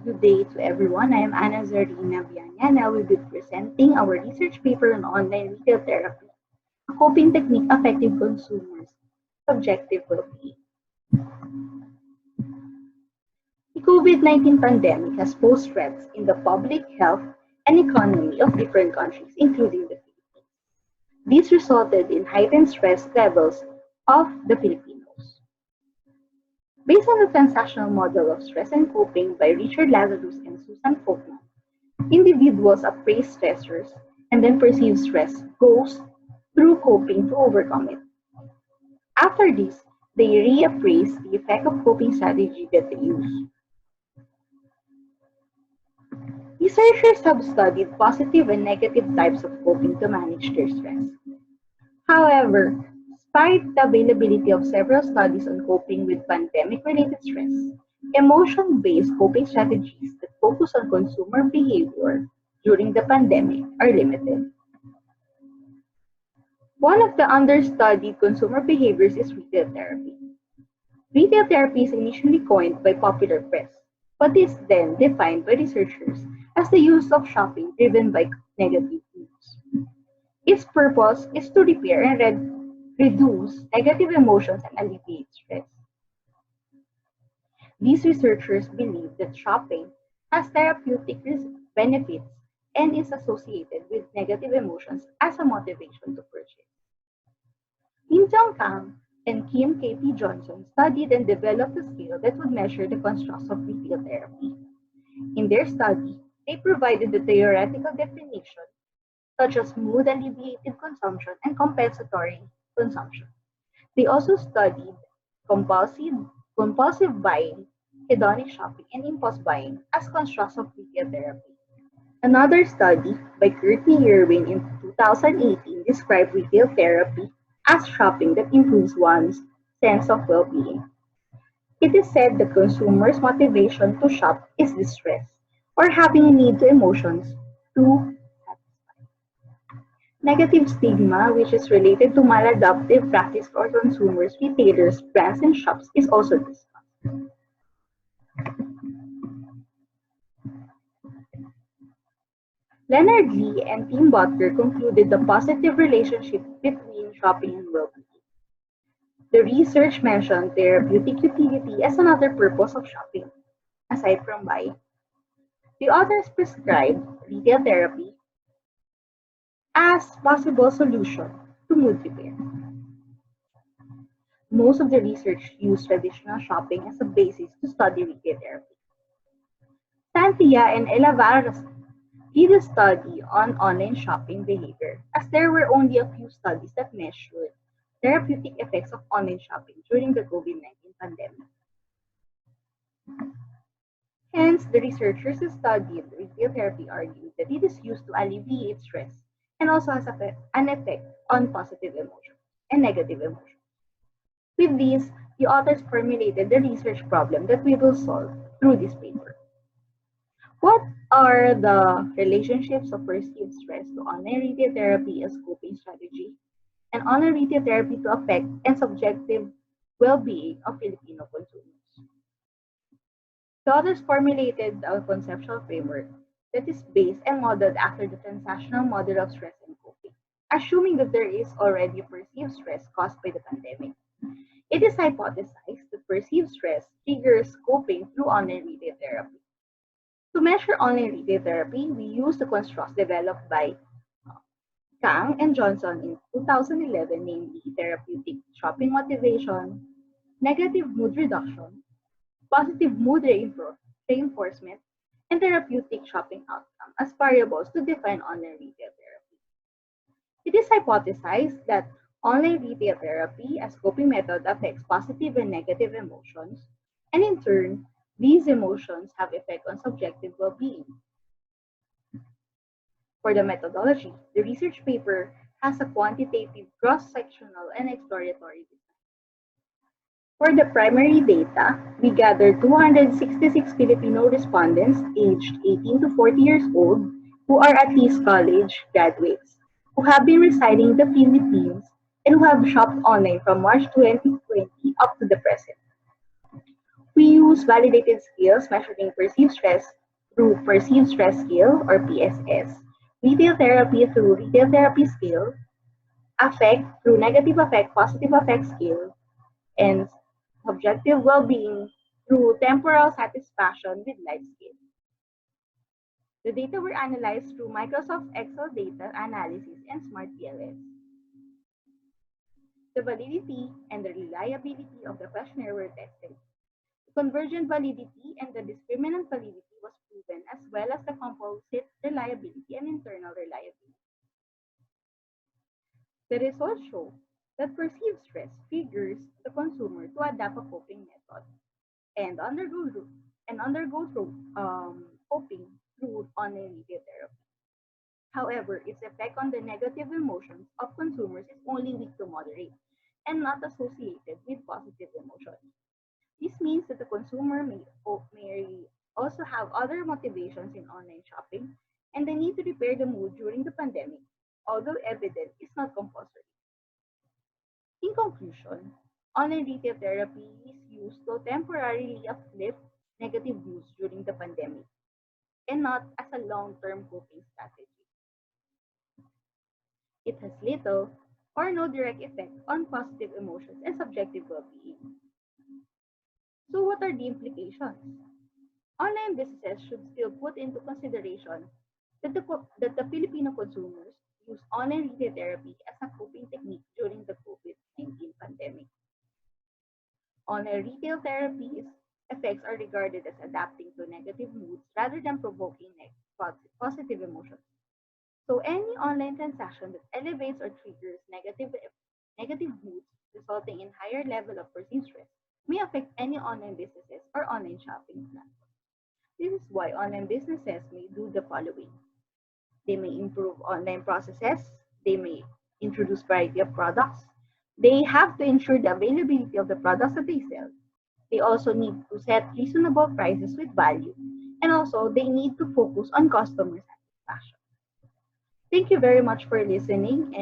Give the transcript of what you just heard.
Good day to everyone. I am Czarina Viaña and I will be presenting our research paper on online retail therapy, a coping technique affecting consumers' subjective well-being. The COVID-19 pandemic has posed threats in the public health and economy of different countries, including the Philippines. This resulted in heightened stress levels of the Filipinos. Based on the transactional model of stress and coping by Richard Lazarus and Susan Folkman, individuals appraise stressors and then perceive stress goes through coping to overcome it. After this, they reappraise the effect of coping strategy that they use. Researchers have studied positive and negative types of coping to manage their stress. However, despite the availability of several studies on coping with pandemic-related stress, emotion-based coping strategies that focus on consumer behavior during the pandemic are limited. One of the understudied consumer behaviors is retail therapy. Retail therapy is initially coined by popular press, but is then defined by researchers as the use of shopping driven by negative moods. Its purpose is to repair and reduce negative emotions and alleviate stress. These researchers believe that shopping has therapeutic benefits and is associated with negative emotions as a motivation to purchase. Min Jong Kang and Kim K.P. Johnson studied and developed a scale that would measure the constructs of retail therapy. In their study, they provided the theoretical definition such as mood-alleviated consumption and compensatory consumption. They also studied compulsive buying, hedonic shopping, and impulse buying as constructs of retail therapy. Another study by Courtney Irwin in 2018 described retail therapy as shopping that improves one's sense of well-being. It is said that consumers' motivation to shop is distress or having a need to emotions to negative stigma, which is related to maladaptive practice for consumers, retailers, brands, and shops, is also discussed. Leonard Lee and Tim Butler concluded the positive relationship between shopping and well-being. The research mentioned therapeutic utility as another purpose of shopping, aside from buying. The authors prescribed retail therapy as possible solution to mood repair. Most of the research used traditional shopping as a basis to study retail therapy. Santia and Elavaras did a study on online shopping behavior, as there were only a few studies that measured therapeutic effects of online shopping during the COVID-19 pandemic. Hence, the researchers who studied retail therapy argued that it is used to alleviate stress and also has an effect on positive emotions and negative emotions. With this, the authors formulated the research problem that we will solve through this paper. What are the relationships of perceived stress to online retail therapy as coping strategy and online retail therapy to affect and subjective well-being of Filipino consumers? The authors formulated a conceptual framework that is based and modeled after the transactional model of stress and coping, assuming that there is already perceived stress caused by the pandemic. It is hypothesized that perceived stress triggers coping through online retail therapy. To measure online retail therapy, we use the constructs developed by Kang and Johnson in 2011, namely therapeutic shopping motivation, negative mood reduction, positive mood reinforcement, and therapeutic shopping outcome as variables to define online retail therapy. It is hypothesized that online retail therapy as coping method affects positive and negative emotions, and in turn, these emotions have effect on subjective well-being. For the methodology, the research paper has a quantitative, cross-sectional, and exploratory design. For the primary data, we gathered 266 Filipino respondents aged 18 to 40 years old who are at least college graduates, who have been residing in the Philippines, and who have shopped online from March 2020 up to the present. We use validated scales measuring perceived stress through perceived stress scale or PSS, retail therapy through retail therapy scale, affect through negative affect, positive affect scale, and subjective well-being through temporal satisfaction with life scale. The data were analyzed through Microsoft Excel data analysis and Smart PLS. The validity and the reliability of the questionnaire were tested. The convergent validity and the discriminant validity was proven, as well as the composite reliability and internal reliability. The results show that perceived stress triggers the consumer to adapt a coping method and undergo through coping through online retail therapy. However, its effect on the negative emotions of consumers is only weak to moderate and not associated with positive emotions. This means that the consumer may also have other motivations in online shopping, and the need to repair the mood during the pandemic, although evident, is not compulsory. In conclusion, online retail therapy is used to temporarily uplift negative moods during the pandemic and not as a long-term coping strategy. It has little or no direct effect on positive emotions and subjective well-being. So what are the implications? Online businesses should still put into consideration that the Filipino consumers use online retail therapy as a coping technique during the COVID-19 pandemic. Online retail therapy's effects are regarded as adapting to negative moods rather than provoking positive emotions. So any online transaction that elevates or triggers negative moods resulting in higher level of perceived stress may affect any online businesses or online shopping platforms. This is why online businesses may do the following. They may improve online processes, they may introduce variety of products, they have to ensure the availability of the products that they sell. They also need to set reasonable prices with value, and also they need to focus on customer satisfaction. Thank you very much for listening. And